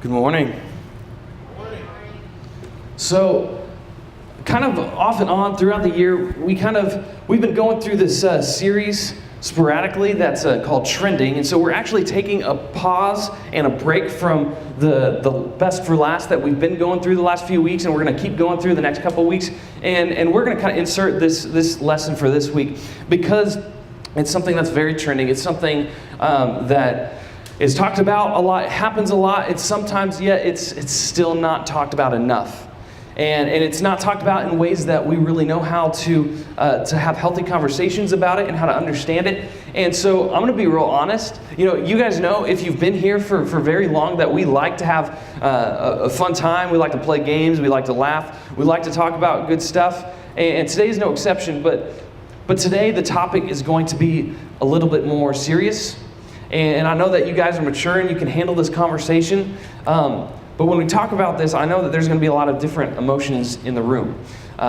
Good morning. So, kind of off and on throughout the year, we've been going through this series sporadically that's called Trending, and so we're actually taking a pause and a break from the best for last that we've been going through the last few weeks, and we're going to keep going through the next couple of weeks, and we're going to kind of insert this lesson for this week because it's something that's very trending. It's something that is talked about a lot, it happens a lot, it's sometimes, yet it's still not talked about enough. And it's not talked about in ways that we really know how to have healthy conversations about it and how to understand it. And so I'm going to be real honest. You guys know, if you've been here for very long, that we like to have a fun time. We like to play games. We like to laugh. We like to talk about good stuff. And today is no exception. But today the topic is going to be a little bit more serious. And I know that you guys are mature and you can handle this conversation. But when we talk about this, I know that there's going to be a lot of different emotions in the room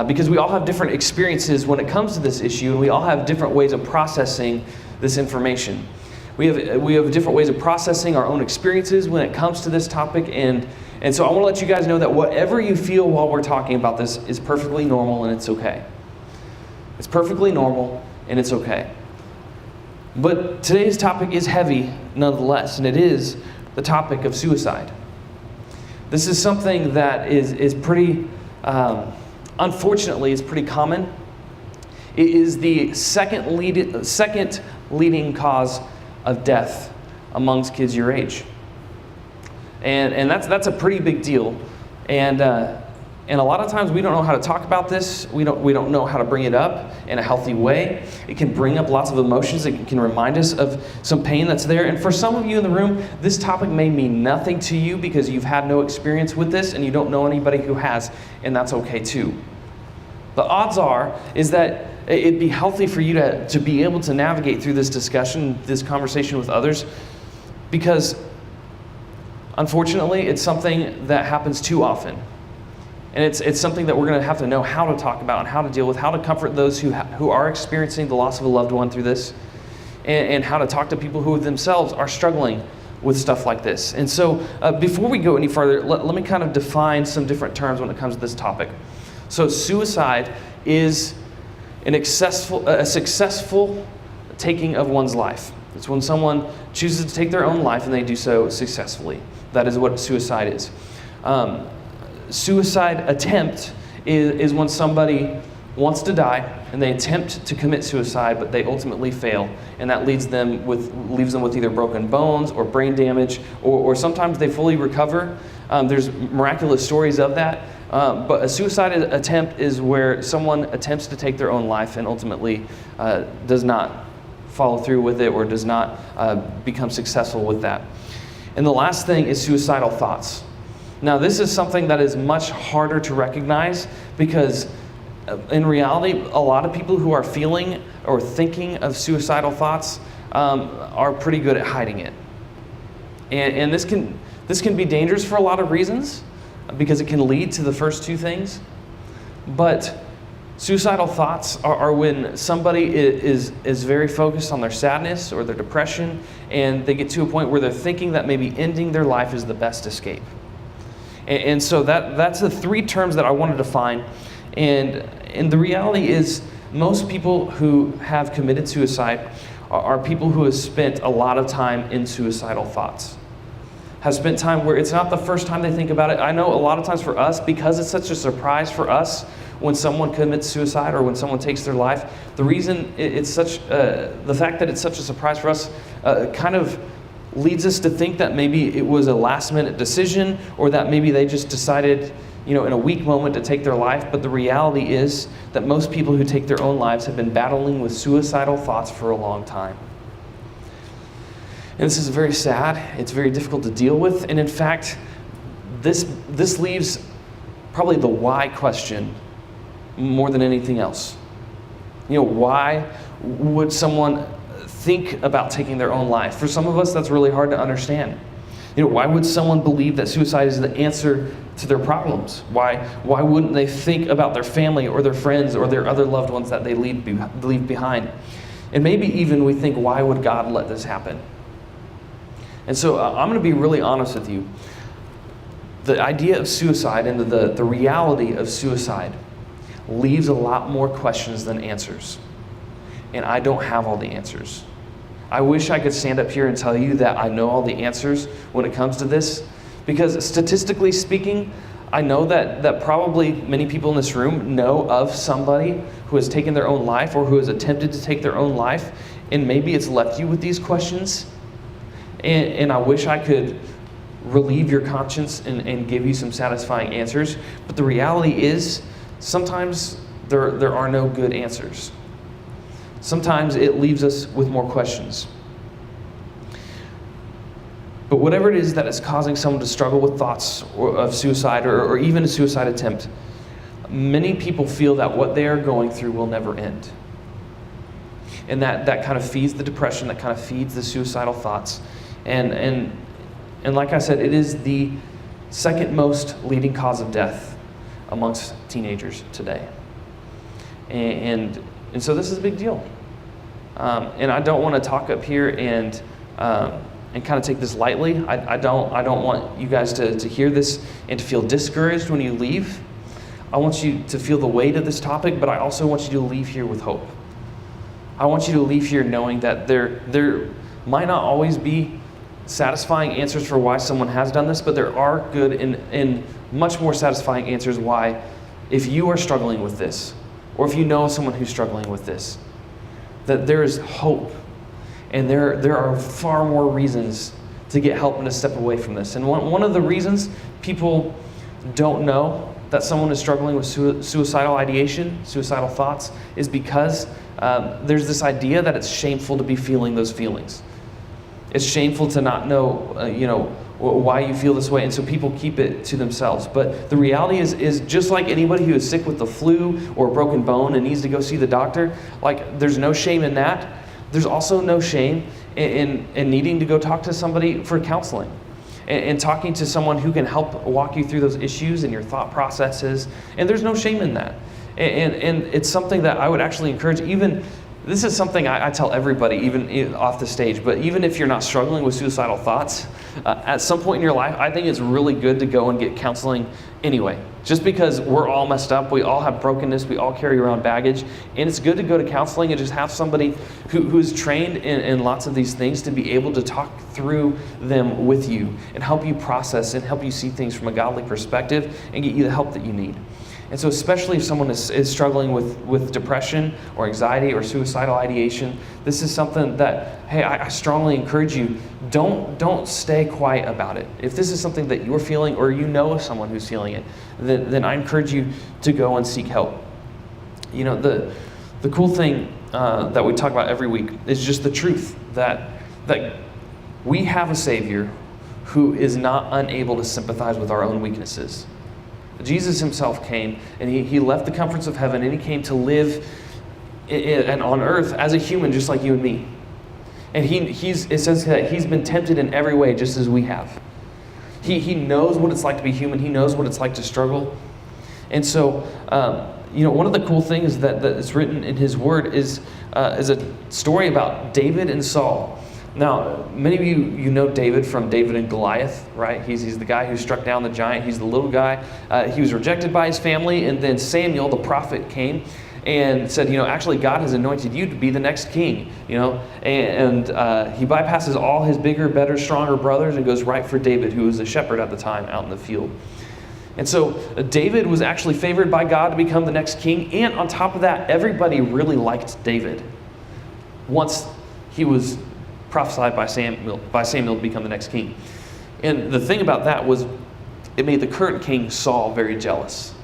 because we all have different experiences when it comes to this issue, and we all have different ways of processing this information. We have different ways of processing our own experiences when it comes to this topic, and so I want to let you guys know that whatever you feel while we're talking about this is perfectly normal and it's okay. It's perfectly normal and it's okay. But today's topic is heavy nonetheless, and it is the topic of suicide. This is something that is pretty, unfortunately, is pretty common. It is the second leading cause of death amongst kids your age, and that's a pretty big deal. And a lot of times we don't know how to talk about this. We don't know how to bring it up in a healthy way. It can bring up lots of emotions. It can remind us of some pain that's there. And for some of you in the room, this topic may mean nothing to you because you've had no experience with this and you don't know anybody who has, and that's okay too. The odds are is that it'd be healthy for you to be able to navigate through this discussion, this conversation with others, because unfortunately it's something that happens too often. And it's something that we're going to have to know how to talk about and how to deal with, how to comfort those who are experiencing the loss of a loved one through this, and how to talk to people who themselves are struggling with stuff like this. And so before we go any further, let me kind of define some different terms when it comes to this topic. So suicide is a successful taking of one's life. It's when someone chooses to take their own life and they do so successfully. That is what suicide is. Suicide attempt is when somebody wants to die and they attempt to commit suicide, but they ultimately fail, and that leaves them with either broken bones or brain damage, or sometimes they fully recover. There's miraculous stories of that, but a suicide attempt is where someone attempts to take their own life and ultimately does not follow through with it or does not become successful with that. And the last thing is suicidal thoughts. Now, this is something that is much harder to recognize because in reality, a lot of people who are feeling or thinking of suicidal thoughts are pretty good at hiding it. And this can be dangerous for a lot of reasons because it can lead to the first two things. But suicidal thoughts are when somebody is very focused on their sadness or their depression, and they get to a point where they're thinking that maybe ending their life is the best escape. And so that's the three terms that I want to define. And the reality is most people who have committed suicide are people who have spent a lot of time in suicidal thoughts. Have spent time where it's not the first time they think about it. I know a lot of times for us, because it's such a surprise for us when someone commits suicide or when someone takes their life, the reason the fact that it's such a surprise for us kind of leads us to think that maybe it was a last-minute decision or that maybe they just decided, in a weak moment to take their life. But the reality is that most people who take their own lives have been battling with suicidal thoughts for a long time. And this is very sad. It's very difficult to deal with. And in fact, this leaves probably the why question more than anything else. Why would someone think about taking their own life? For some of us, that's really hard to understand. Why would someone believe that suicide is the answer to their problems? Why wouldn't they think about their family or their friends or their other loved ones that they leave behind? And maybe even we think, why would God let this happen? And so I'm going to be really honest with you. the idea of suicide and the reality of suicide leaves a lot more questions than answers. And I don't have all the answers. I wish I could stand up here and tell you that I know all the answers when it comes to this, because statistically speaking, I know that probably many people in this room know of somebody who has taken their own life or who has attempted to take their own life, and maybe it's left you with these questions. And I wish I could relieve your conscience and give you some satisfying answers, but the reality is sometimes there are no good answers. Sometimes it leaves us with more questions. But whatever it is that is causing someone to struggle with thoughts of suicide or even a suicide attempt, many people feel that what they are going through will never end. And that kind of feeds the depression, that kind of feeds the suicidal thoughts. And like I said, it is the second most leading cause of death amongst teenagers today. And so this is a big deal. And I don't want to talk up here and kind of take this lightly. I don't want you guys to hear this and to feel discouraged when you leave. I want you to feel the weight of this topic, but I also want you to leave here with hope. I want you to leave here knowing that there might not always be satisfying answers for why someone has done this, but there are good and much more satisfying answers why, if you are struggling with this, or if you know someone who's struggling with this, that there is hope. And there are far more reasons to get help and to step away from this. And one of the reasons people don't know that someone is struggling with suicidal ideation, suicidal thoughts, is because there's this idea that it's shameful to be feeling those feelings. It's shameful to not know, why you feel this way, and so people keep it to themselves. But the reality is just like anybody who is sick with the flu or a broken bone and needs to go see the doctor, like there's no shame in that. There's also no shame in needing to go talk to somebody for counseling and talking to someone who can help walk you through those issues and your thought processes. And there's no shame in that. And it's something that I would actually encourage. Even this is something I tell everybody, even off the stage, but even if you're not struggling with suicidal thoughts, at some point in your life, I think it's really good to go and get counseling anyway. Just because we're all messed up, we all have brokenness, we all carry around baggage, and it's good to go to counseling and just have somebody who's trained in lots of these things to be able to talk through them with you and help you process and help you see things from a godly perspective and get you the help that you need. And so especially if someone is struggling with depression or anxiety or suicidal ideation, this is something that, hey, I strongly encourage you, don't stay quiet about it. If this is something that you're feeling or you know of someone who's feeling it, then I encourage you to go and seek help. The cool thing that we talk about every week is just the truth that we have a Savior who is not unable to sympathize with our own weaknesses. Jesus himself came, and he left the comforts of heaven, and he came to live and on earth as a human just like you and me. And it says that he's been tempted in every way just as we have. He knows what it's like to be human. He knows what it's like to struggle. And so, one of the cool things that is written in his word is a story about David and Saul. Now, many of you know David from David and Goliath, right? He's the guy who struck down the giant. He's the little guy. He was rejected by his family, and then Samuel, the prophet, came and said, actually God has anointed you to be the next king, and he bypasses all his bigger, better, stronger brothers and goes right for David, who was a shepherd at the time out in the field. And so David was actually favored by God to become the next king, and on top of that, everybody really liked David once he was prophesied by Samuel to become the next king. And the thing about that was it made the current king Saul very jealous.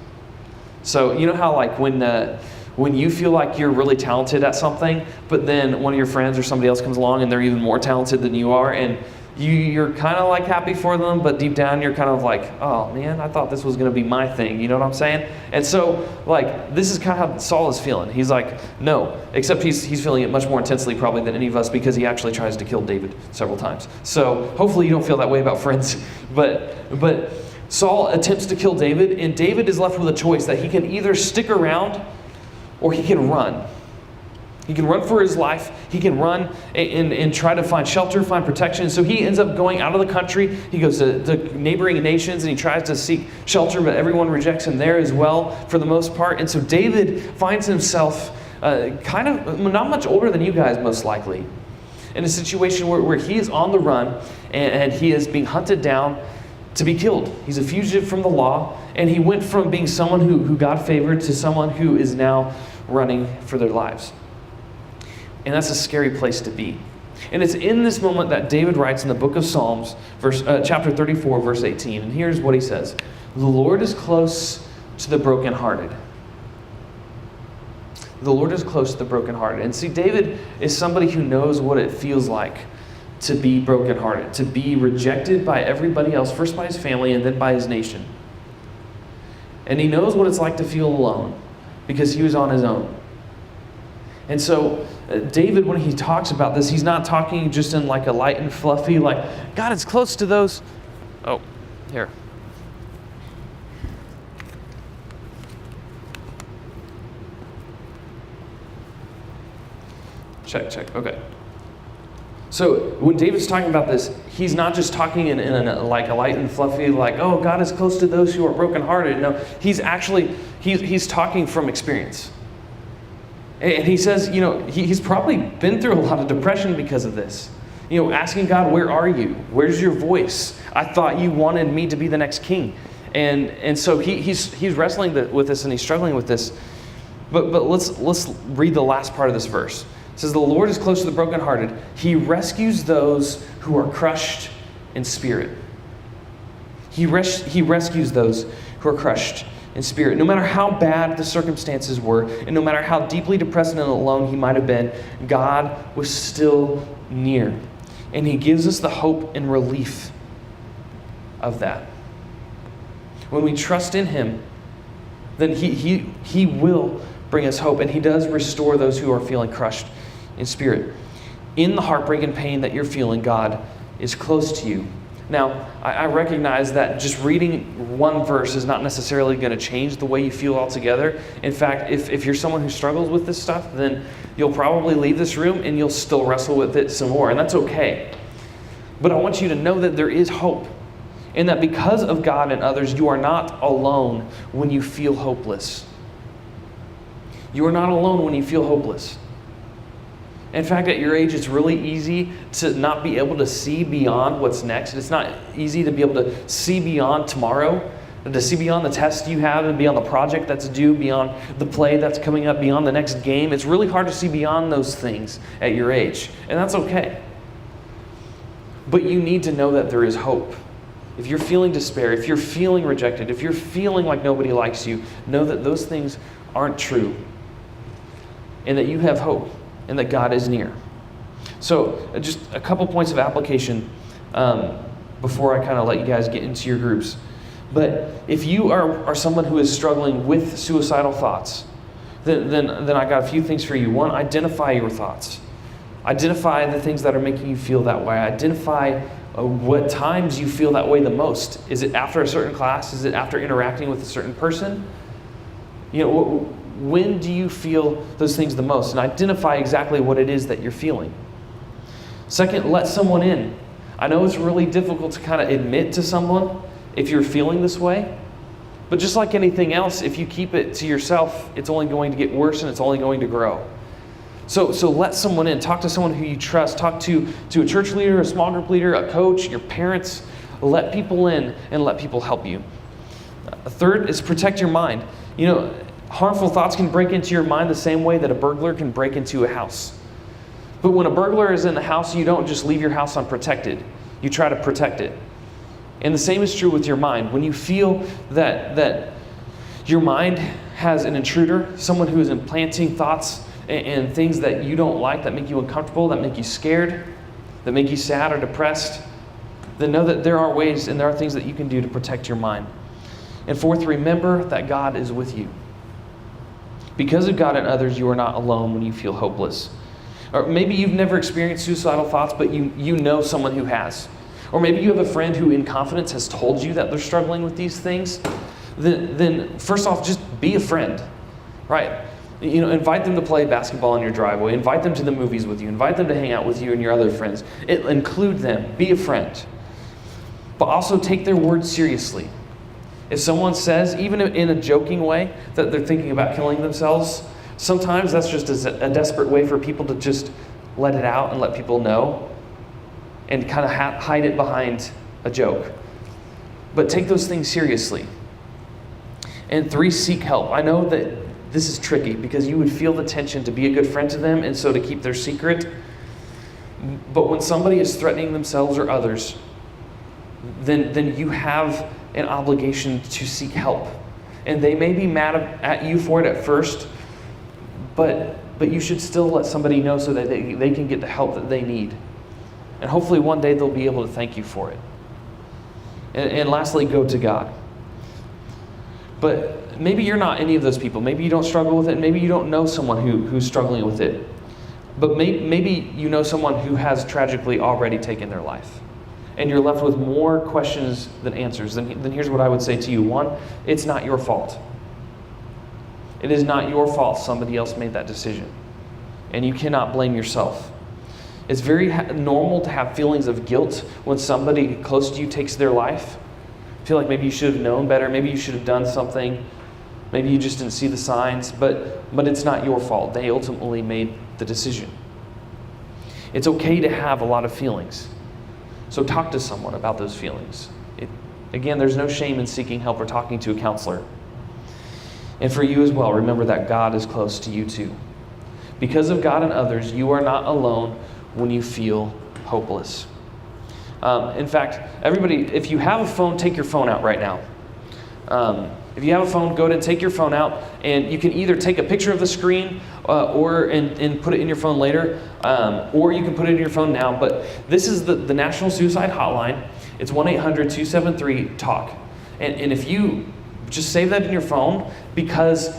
So you know how like when you feel like you're really talented at something, but then one of your friends or somebody else comes along and they're even more talented than you are, and you're kind of like happy for them, but deep down you're kind of like, oh man, I thought this was going to be my thing. You know what I'm saying? And so like this is kind of how Saul is feeling. He's like, no, except he's feeling it much more intensely probably than any of us, because he actually tries to kill David several times. So hopefully you don't feel that way about friends. But Saul attempts to kill David, and David is left with a choice that he can either stick around or he can run. He can run for his life. He can run and try to find shelter, find protection. So he ends up going out of the country. He goes to neighboring nations and he tries to seek shelter, but everyone rejects him there as well for the most part. And so David finds himself kind of not much older than you guys, most likely, in a situation where he is on the run and he is being hunted down to be killed. He's a fugitive from the law, and he went from being someone who God favored to someone who is now running for their lives. And that's a scary place to be. And it's in this moment that David writes in the book of Psalms, chapter 34, verse 18. And here's what he says. The Lord is close to the brokenhearted. The Lord is close to the brokenhearted. And see, David is somebody who knows what it feels like to be brokenhearted, to be rejected by everybody else, first by his family and then by his nation. And he knows what it's like to feel alone because he was on his own. And so David, when he talks about this, he's not talking just in like a light and fluffy, like, God is close to those. Oh, here. Check. Okay. So when David's talking about this, he's not just talking in a light and fluffy, like, oh, God is close to those who are brokenhearted. No, he's actually, he's talking from experience. And he says, he's probably been through a lot of depression because of this. Asking God, where are you? Where's your voice? I thought you wanted me to be the next king. And so he's wrestling with this and he's struggling with this. But let's read the last part of this verse. It says, the Lord is close to the brokenhearted. He rescues those who are crushed in spirit. He rescues those who are crushed in spirit. No matter how bad the circumstances were, and no matter how deeply depressed and alone he might have been, God was still near. And he gives us the hope and relief of that. When we trust in him, then he will bring us hope. And he does restore those who are feeling crushed in spirit. In the heartbreak and pain that you're feeling, God is close to you. Now, I recognize that just reading one verse is not necessarily going to change the way you feel altogether. In fact, if you're someone who struggles with this stuff, then you'll probably leave this room and you'll still wrestle with it some more, and that's okay. But I want you to know that there is hope, and that because of God and others, you are not alone when you feel hopeless. You are not alone when you feel hopeless. In fact, at your age, it's really easy to not be able to see beyond what's next. It's not easy to be able to see beyond tomorrow, to see beyond the test you have and beyond the project that's due, beyond the play that's coming up, beyond the next game. It's really hard to see beyond those things at your age, and that's okay. But you need to know that there is hope. If you're feeling despair, if you're feeling rejected, if you're feeling like nobody likes you, know that those things aren't true, and that you have hope, and that God is near. So just a couple points of application before I kind of let you guys get into your groups. But if you are someone who is struggling with suicidal thoughts, then I got a few things for you. One, identify your thoughts. Identify the things that are making you feel that way. Identify what times you feel that way the most. Is it after a certain class? Is it after interacting with a certain person? When do you feel those things the most? And identify exactly what it is that you're feeling. Second, let someone in. I know it's really difficult to kind of admit to someone if you're feeling this way. But just like anything else, if you keep it to yourself, it's only going to get worse and it's only going to grow. So let someone in. Talk to someone who you trust. Talk to a church leader, a small group leader, a coach, your parents. Let people in and let people help you. Third is protect your mind. Harmful thoughts can break into your mind the same way that a burglar can break into a house. But when a burglar is in the house, you don't just leave your house unprotected. You try to protect it. And the same is true with your mind. When you feel that your mind has an intruder, someone who is implanting thoughts and things that you don't like, that make you uncomfortable, that make you scared, that make you sad or depressed, then know that there are ways and there are things that you can do to protect your mind. And fourth, remember that God is with you. Because of God and others, you are not alone when you feel hopeless. Or maybe you've never experienced suicidal thoughts, but you know someone who has. Or maybe you have a friend who in confidence has told you that they're struggling with these things. Then first off, just be a friend, right? Invite them to play basketball in your driveway. Invite them to the movies with you. Invite them to hang out with you and your other friends. Include them. Be a friend. But also take their words seriously. If someone says, even in a joking way, that they're thinking about killing themselves, sometimes that's just a desperate way for people to just let it out and let people know and kind of hide it behind a joke. But take those things seriously. And 3, seek help. I know that this is tricky because you would feel the tension to be a good friend to them and so to keep their secret. But when somebody is threatening themselves or others, then you have an obligation to seek help. And they may be mad at you for it at first, but you should still let somebody know so that they can get the help that they need. And hopefully one day they'll be able to thank you for it. And lastly, go to God. But maybe you're not any of those people. Maybe you don't struggle with it. Maybe you don't know someone who's struggling with it. But maybe you know someone who has tragically already taken their life. And you're left with more questions than answers. Then here's what I would say to you. 1, it's not your fault. It is not your fault somebody else made that decision. And you cannot blame yourself. It's very normal to have feelings of guilt when somebody close to you takes their life. Feel like maybe you should have known better, maybe you should have done something, maybe you just didn't see the signs, but it's not your fault. They ultimately made the decision. It's okay to have a lot of feelings. So talk to someone about those feelings. Again, there's no shame in seeking help or talking to a counselor. And for you as well, remember that God is close to you too. Because of God and others, you are not alone when you feel hopeless. In fact, everybody, if you have a phone, take your phone out right now. If you have a phone, go ahead and take your phone out, and you can either take a picture of the screen and put it in your phone later, or you can put it in your phone now. But this is the National Suicide Hotline. It's 1-800-273-TALK. And if you just save that in your phone, because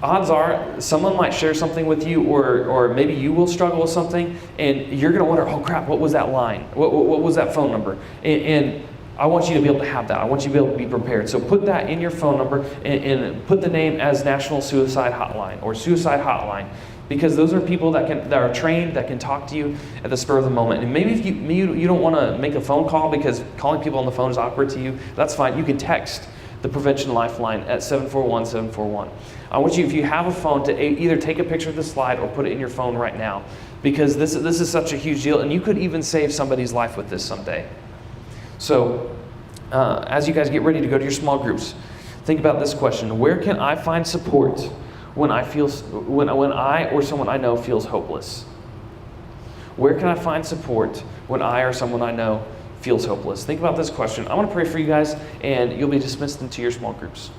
odds are someone might share something with you, or maybe you will struggle with something, and you're going to wonder, oh crap, what was that line? What was that phone number? And I want you to be able to have that. I want you to be able to be prepared. So put that in your phone number and put the name as National Suicide Hotline or Suicide Hotline, because those are people that are trained, that can talk to you at the spur of the moment. And maybe if you don't want to make a phone call because calling people on the phone is awkward to you, that's fine. You can text the Prevention Lifeline at 741-741. I want you, if you have a phone, to either take a picture of the slide or put it in your phone right now, because this is such a huge deal, and you could even save somebody's life with this someday. So as you guys get ready to go to your small groups, think about this question: where can I find support when I or someone I know feels hopeless? Where can I find support when I or someone I know feels hopeless? Think about this question. I want to pray for you guys, and you'll be dismissed into your small groups.